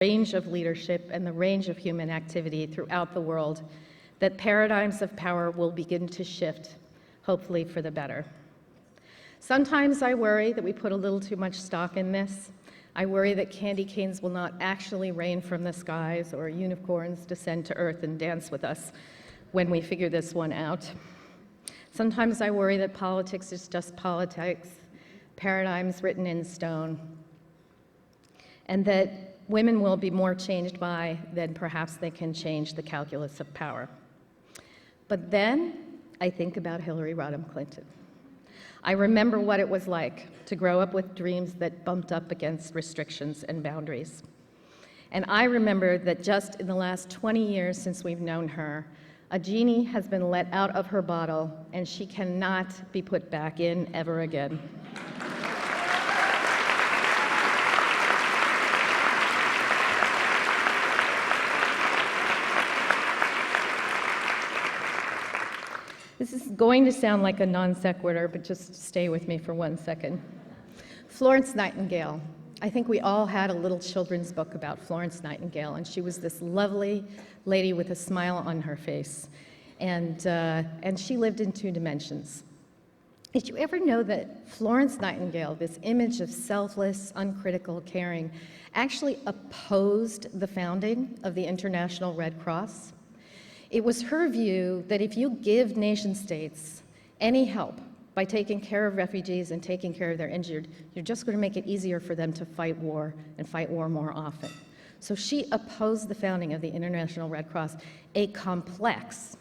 range of leadership and the range of human activity throughout the world, that paradigms of power will begin to shift, hopefully for the better. Sometimes I worry that we put a little too much stock in this. I worry that candy canes will not actually rain from the skies or unicorns descend to earth and dance with us when we figure this one out. Sometimes I worry that politics is just politics, paradigms written in stone, and that women will be more changed by than perhaps they can change the calculus of power. But then I think about Hillary Rodham Clinton. I remember what it was like to grow up with dreams that bumped up against restrictions and boundaries. And I remember that just in the last 20 years since we've known her, a genie has been let out of her bottle and she cannot be put back in ever again. This is going to sound like a non sequitur, but just stay with me for 1 second. Florence Nightingale. I think we all had a little children's book about Florence Nightingale, and she was this lovely lady with a smile on her face, and she lived in 2 dimensions. Did you ever know that Florence Nightingale, this image of selfless, uncritical caring, actually opposed the founding of the International Red Cross? It was her view that if you give nation-states any help by taking care of refugees and taking care of their injured, you're just going to make it easier for them to fight war and fight war more often. So she opposed the founding of the International Red Cross, a complex,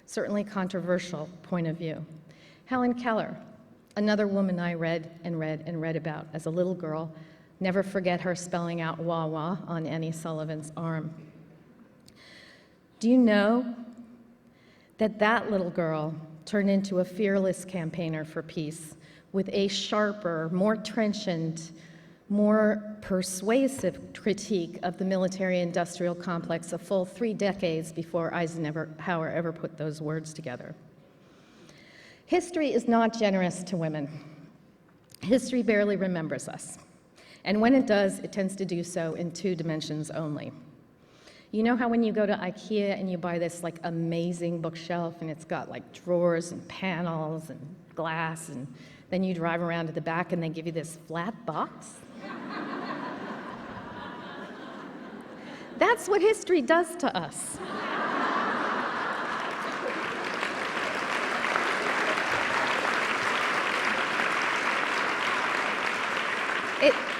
certainly controversial point of view. Helen Keller, another woman I read about as a little girl. Never forget her spelling out "wah-wah" on Annie Sullivan's arm. Do you know that that little girl turned into a fearless campaigner for peace with a sharper, more trenchant, more persuasive critique of the military-industrial complex a full 3 decades before Eisenhower ever put those words together? History is not generous to women. History barely remembers us. And when it does, it tends to do so in 2 dimensions only. You know how when you go to IKEA and you buy this like amazing bookshelf and it's got like drawers and panels and glass, and then you drive around to the back and they give you this flat box? That's what history does to us.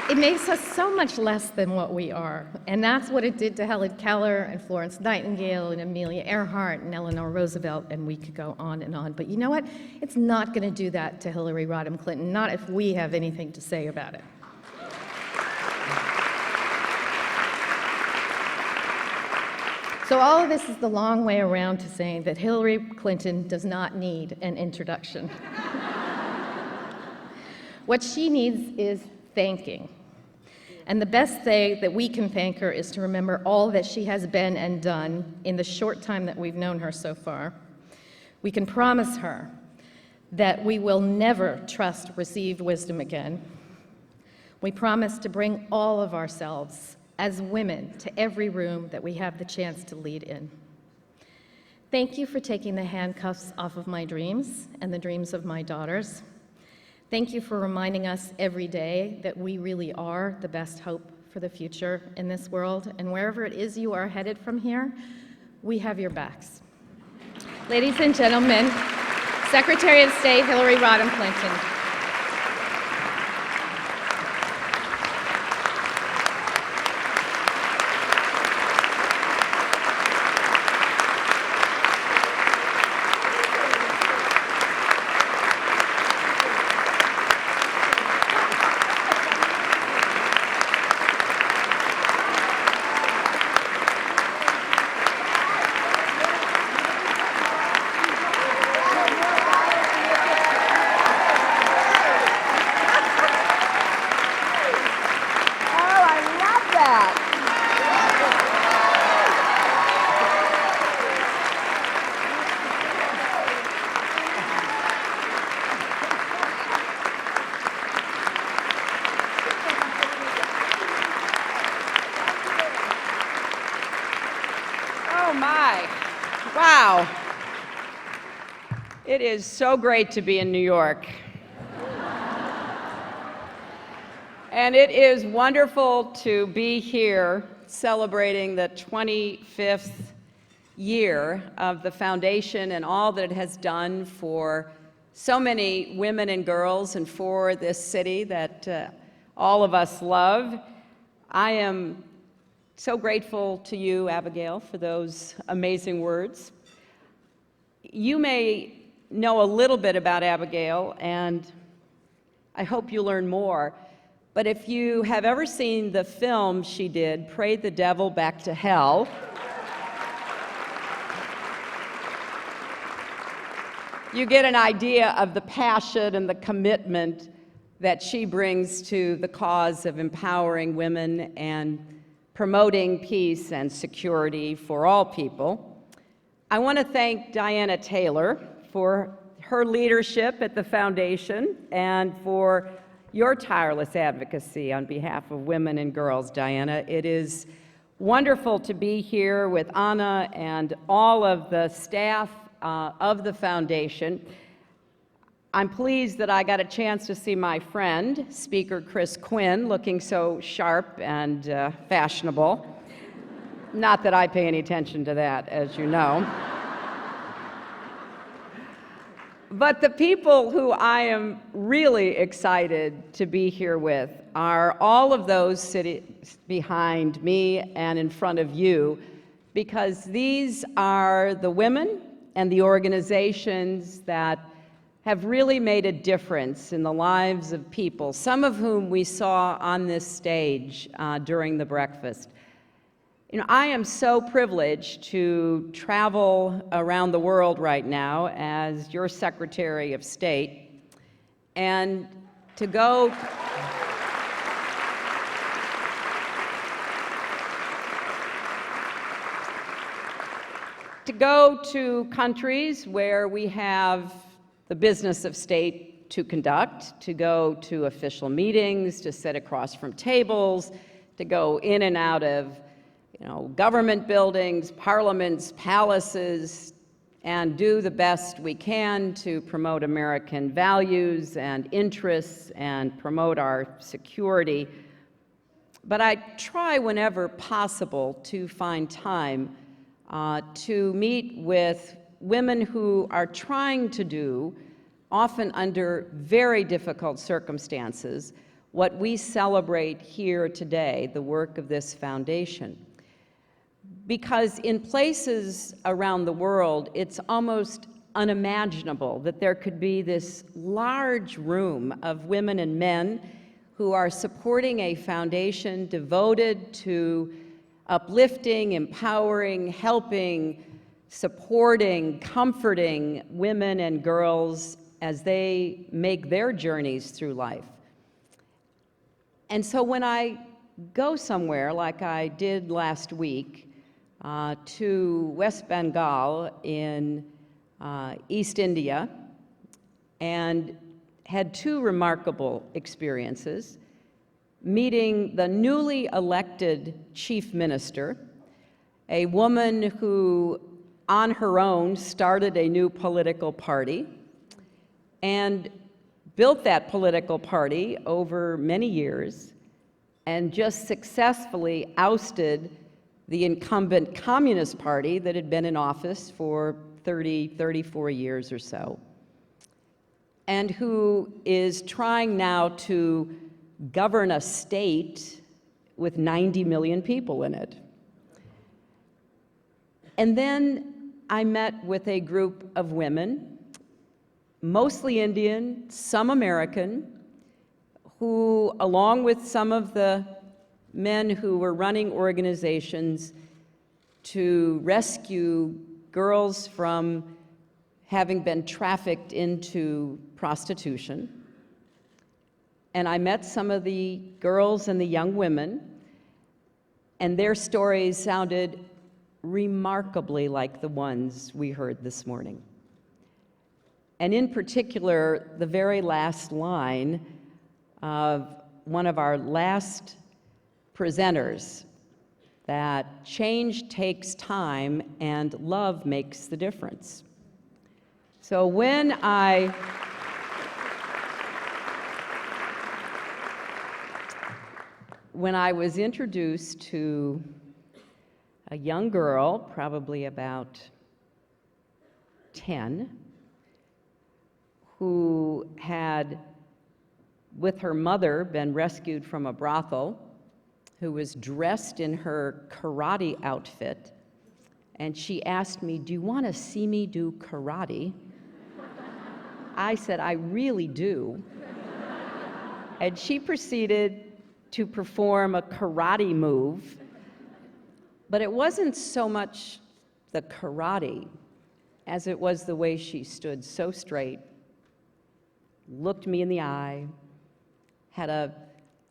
It makes us so much less than what we are, and that's what it did to Helen Keller and Florence Nightingale and Amelia Earhart and Eleanor Roosevelt, and we could go on and on. But you know what? It's not going to do that to Hillary Rodham Clinton, not if we have anything to say about it. So all of this is the long way around to saying that Hillary Clinton does not need an introduction. What she needs is thanking. And the best way that we can thank her is to remember all that she has been and done in the short time that we've known her so far. We can promise her that we will never trust received wisdom again. We promise to bring all of ourselves as women to every room that we have the chance to lead in. Thank you for taking the handcuffs off of my dreams and the dreams of my daughters. Thank you for reminding us every day that we really are the best hope for the future in this world, and wherever it is you are headed from here, we have your backs. Ladies and gentlemen, Secretary of State Hillary Rodham Clinton. Oh my, wow. It is so great to be in New York. And it is wonderful to be here celebrating the 25th year of the foundation and all that it has done for so many women and girls and for this city that all of us love. I am so grateful to you, Abigail, for those amazing words. You may know a little bit about Abigail, and I hope you learn more. But if you have ever seen the film she did, Pray the Devil Back to Hell, you get an idea of the passion and the commitment that she brings to the cause of empowering women and promoting peace and security for all people. I want to thank Diana Taylor for her leadership at the foundation and for your tireless advocacy on behalf of women and girls, Diana. It is wonderful to be here with Anna and all of the staff of the foundation. I'm pleased that I got a chance to see my friend, Speaker Chris Quinn, looking so sharp and fashionable. Not that I pay any attention to that, as you know. But the people who I am really excited to be here with are all of those sitting behind me and in front of you, because these are the women and the organizations that have really made a difference in the lives of people, some of whom we saw on this stage during the breakfast. You know, I am so privileged to travel around the world right now as your Secretary of State and to go to countries where we have the business of state to conduct, to go to official meetings, to sit across from tables, to go in and out of government buildings, parliaments, palaces, and do the best we can to promote American values and interests and promote our security. But I try whenever possible to find time to meet with women who are trying to do, often under very difficult circumstances, what we celebrate here today, the work of this foundation. Because in places around the world, it's almost unimaginable that there could be this large room of women and men who are supporting a foundation devoted to uplifting, empowering, helping, supporting, comforting women and girls as they make their journeys through life. And so when I go somewhere, like I did last week, to West Bengal in East India, and had two remarkable experiences, meeting the newly elected chief minister, a woman who on her own started a new political party and built that political party over many years and just successfully ousted the incumbent Communist Party that had been in office for 34 years or so, and who is trying now to govern a state with 90 million people in it. And then I met with a group of women, mostly Indian, some American, who, along with some of the men who were running organizations to rescue girls from having been trafficked into prostitution. And I met some of the girls and the young women, and their stories sounded remarkably like the ones we heard this morning. And in particular, the very last line of one of our last presenters, that change takes time and love makes the difference. So when I was introduced to a young girl, probably about 10, who had, with her mother, been rescued from a brothel, who was dressed in her karate outfit, and she asked me, "Do you want to see me do karate?" I said, "I really do." And she proceeded to perform a karate move, but it wasn't so much the karate as it was the way she stood so straight, looked me in the eye, had a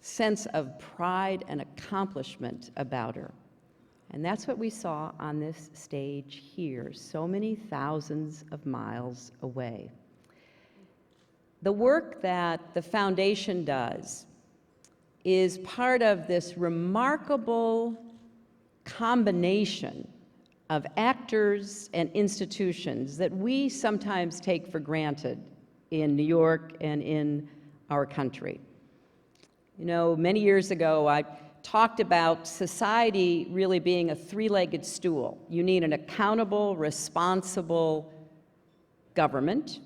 sense of pride and accomplishment about her. And that's what we saw on this stage here, so many thousands of miles away. The work that the foundation does is part of this remarkable combination of actors and institutions that we sometimes take for granted in New York and in our country. You know, many years ago, I talked about society really being a three-legged stool. You need an accountable, responsible government.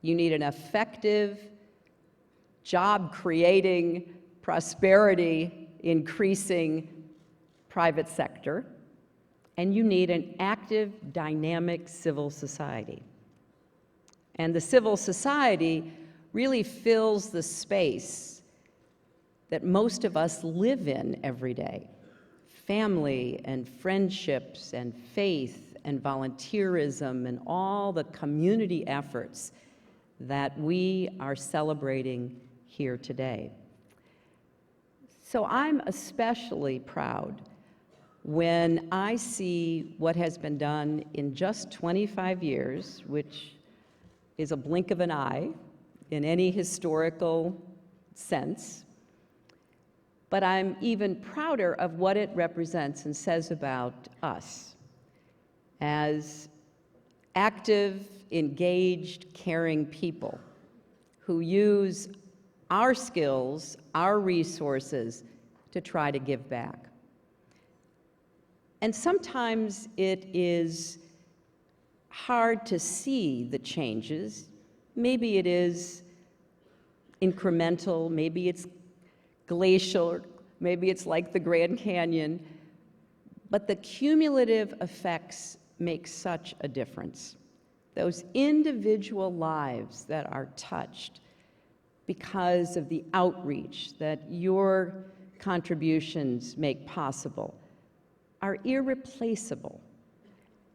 You need an effective, job-creating, prosperity-increasing private sector. And you need an active, dynamic civil society. And the civil society really fills the space that most of us live in every day. Family and friendships and faith and volunteerism and all the community efforts that we are celebrating here today. So I'm especially proud when I see what has been done in just 25 years, which is a blink of an eye in any historical sense. But I'm even prouder of what it represents and says about us as active, engaged, caring people who use our skills, our resources to try to give back. And sometimes it is hard to see the changes. Maybe it is incremental, maybe it's glacial, maybe it's like the Grand Canyon, but the cumulative effects make such a difference. Those individual lives that are touched because of the outreach that your contributions make possible are irreplaceable.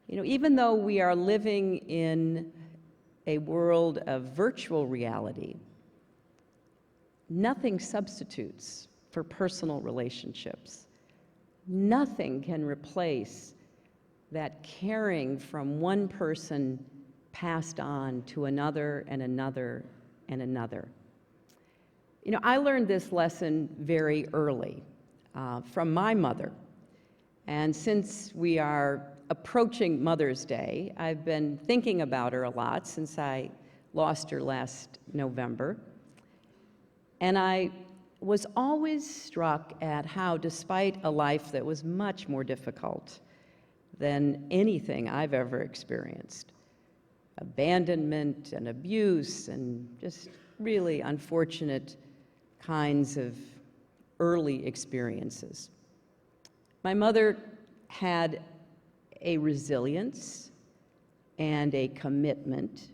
You know, even though we are living in a world of virtual reality, nothing substitutes for personal relationships. Nothing can replace that caring from one person passed on to another and another and another. You know, I learned this lesson very early from my mother. And since we are approaching Mother's Day, I've been thinking about her a lot since I lost her last November. And I was always struck at how, despite a life that was much more difficult than anything I've ever experienced, abandonment and abuse and just really unfortunate kinds of early experiences, my mother had a resilience and a commitment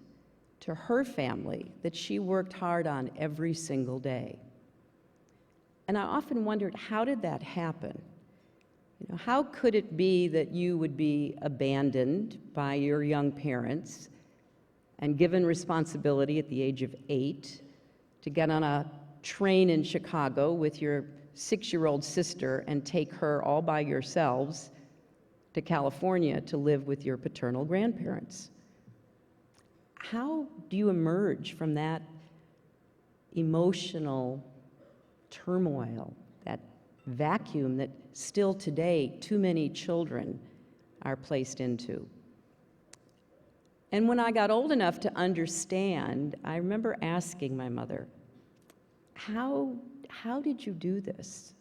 to her family that she worked hard on every single day. And I often wondered, how did that happen? You know, how could it be that you would be abandoned by your young parents and given responsibility at the age of 8 to get on a train in Chicago with your 6-year-old sister and take her all by yourselves to California to live with your paternal grandparents? How do you emerge from that emotional turmoil, that vacuum that still today too many children are placed into. And when I got old enough to understand, I remember asking my mother, how did you do this?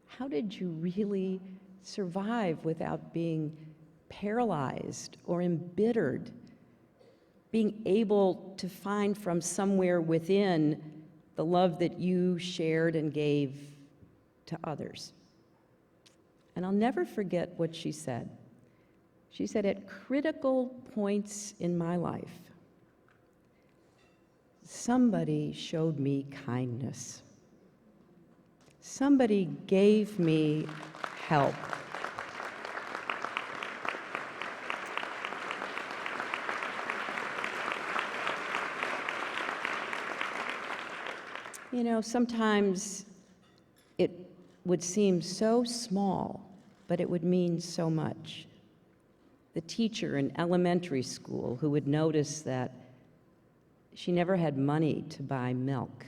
How did you really survive without being paralyzed or embittered, being able to find from somewhere within the love that you shared and gave to others? And I'll never forget what she said. She said, at critical points in my life, somebody showed me kindness. Somebody gave me help. You know, sometimes it would seem so small, but it would mean so much. The teacher in elementary school who would notice that she never had money to buy milk,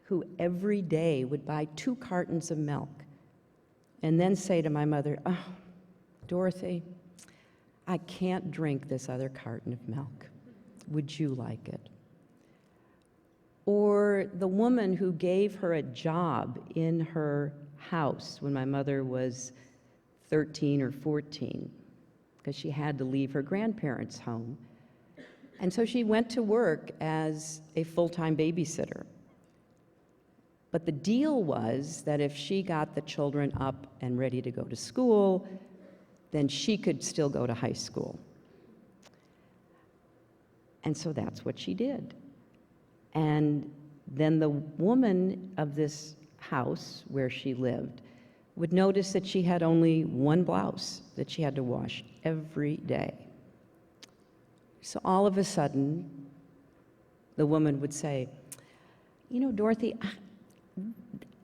who every day would buy 2 cartons of milk, and then say to my mother, "Oh, Dorothy, I can't drink this other carton of milk. Would you like it?" Or the woman who gave her a job in her house when my mother was 13 or 14, because she had to leave her grandparents' home. And so she went to work as a full-time babysitter. But the deal was that if she got the children up and ready to go to school, then she could still go to high school. And so that's what she did. And then the woman of this house where she lived would notice that she had only one blouse that she had to wash every day. So all of a sudden, the woman would say, "You know, Dorothy,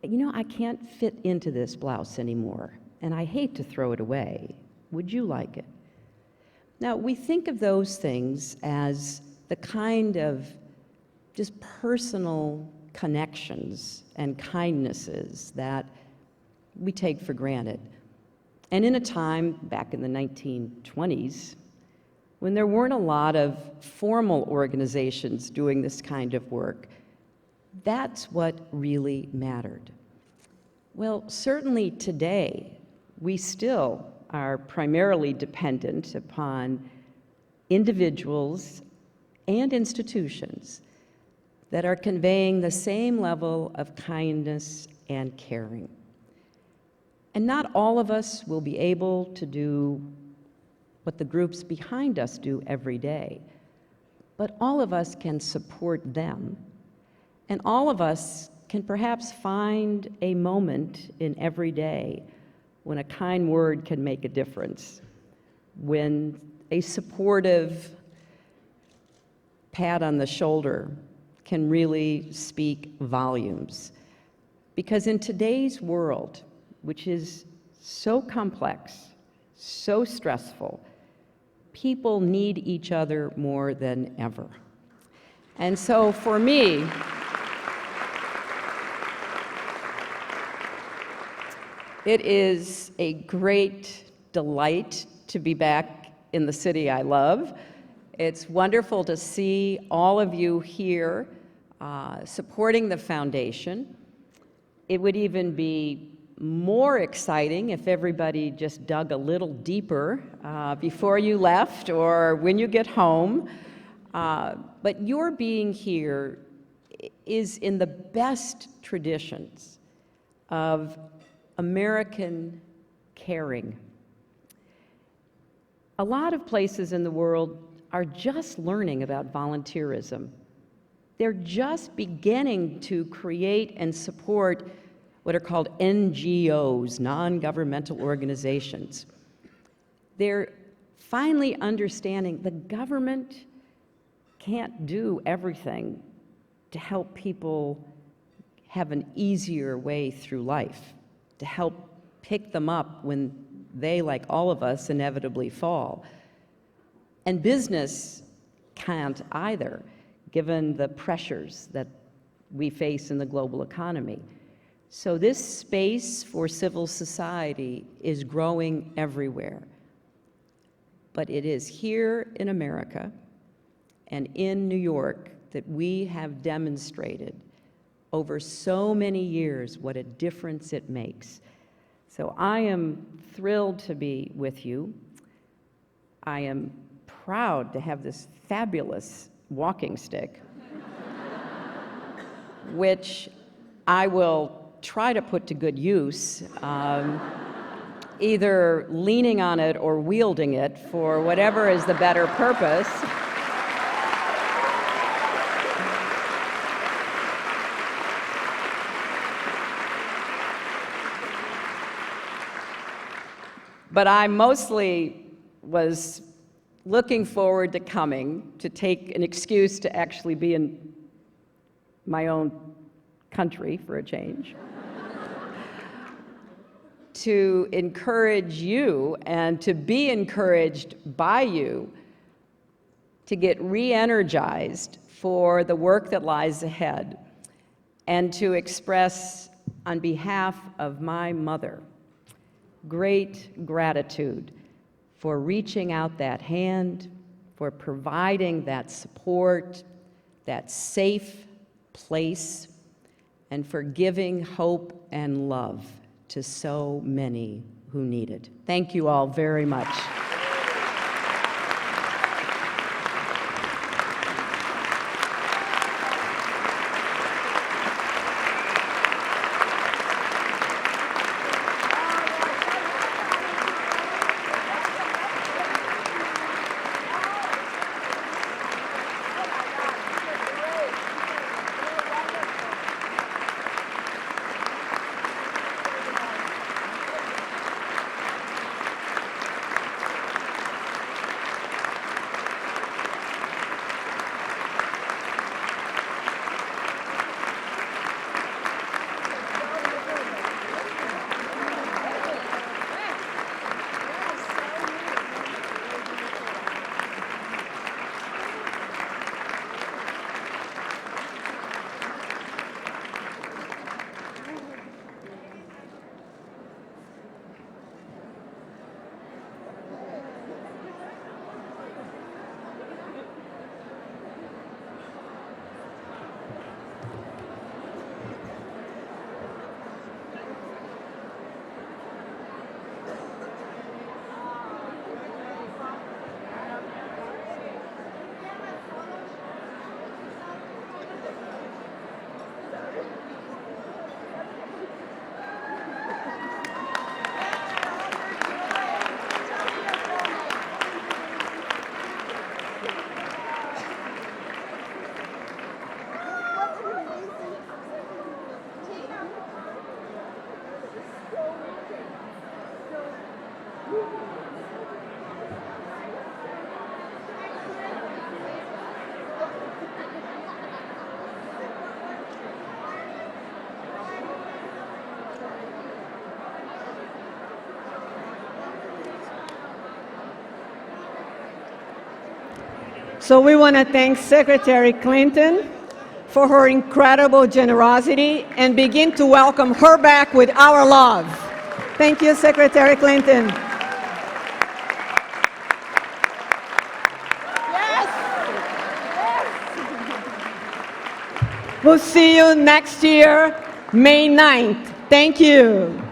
I can't fit into this blouse anymore, and I hate to throw it away. Would you like it?" Now, we think of those things as the kind of just personal connections and kindnesses that we take for granted. And in a time back in the 1920s, when there weren't a lot of formal organizations doing this kind of work, that's what really mattered. Well, certainly today, we still are primarily dependent upon individuals and institutions that are conveying the same level of kindness and caring. And not all of us will be able to do what the groups behind us do every day, but all of us can support them, and all of us can perhaps find a moment in every day when a kind word can make a difference, when a supportive pat on the shoulder can really speak volumes. Because in today's world, which is so complex, so stressful, people need each other more than ever. And so for me, it is a great delight to be back in the city I love. It's wonderful to see all of you here supporting the foundation. It would even be more exciting if everybody just dug a little deeper before you left or when you get home. But your being here is in the best traditions of American caring. A lot of places in the world are just learning about volunteerism. They're just beginning to create and support what are called NGOs, non-governmental organizations. They're finally understanding the government can't do everything to help people have an easier way through life, to help pick them up when they, like all of us, inevitably fall. And business can't either, given the pressures that we face in the global economy. So this space for civil society is growing everywhere. But it is here in America and in New York that we have demonstrated over so many years what a difference it makes. So I am thrilled to be with you. I am proud to have this fabulous walking stick, which I will try to put to good use, either leaning on it or wielding it for whatever is the better purpose. But I mostly was looking forward to coming to take an excuse to actually be in my own country for a change, to encourage you and to be encouraged by you to get re-energized for the work that lies ahead, and to express on behalf of my mother great gratitude for reaching out that hand, for providing that support, that safe place, and for giving hope and love to so many who need it. Thank you all very much. So we want to thank Secretary Clinton for her incredible generosity and begin to welcome her back with our love. Thank you, Secretary Clinton. Yes. We'll see you next year, May 9th. Thank you.